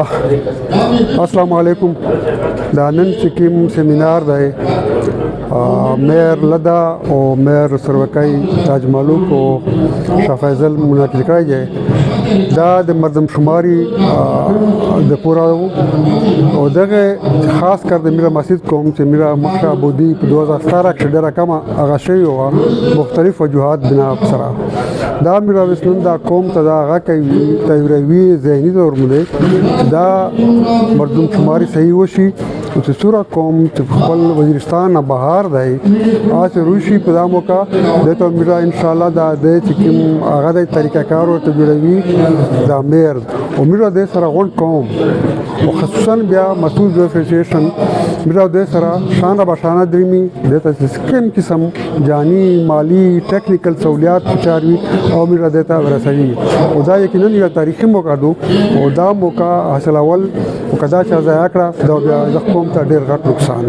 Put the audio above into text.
السلام علیکم. دا نن چې کوم سیمینار دی میر لدا او میر سروکای تاج مالک او شاه فیصل منعقد کړی دی. دا د مردم شماري د پورا او دغه خاص کر د میرا مسجد کوم چې میرا مخه بودی په 2017 کې ډیره کم هغه شی او مختلف وجوهات بنا سره دا میرا وسنن دا قوم ته دا هغه کوي تیروي ذهني تور مده دا مردم شماري صحیح وشي چې سورا قوم چې خپل وزیرستان نه بهر دی آس روشي په دامو کا دته میرا ان شاء الله دا د چې کوم هغه د طریقه کار او ته جوړوي دا میر او میرا د سره غون قوم او خصوصا بیا مسعود اپریشن میرا د سره شان بشانه درمي دته سکم قسم جانی مالی ټیکنیکل سہولیات چاروي او میرا دته ورسوي او دا یقینا یو تاریخي موقع دو او دا موقع حاصل اول او کدا چې ضایع کړه دا بیا د قوم ته ډیر غټ نقصان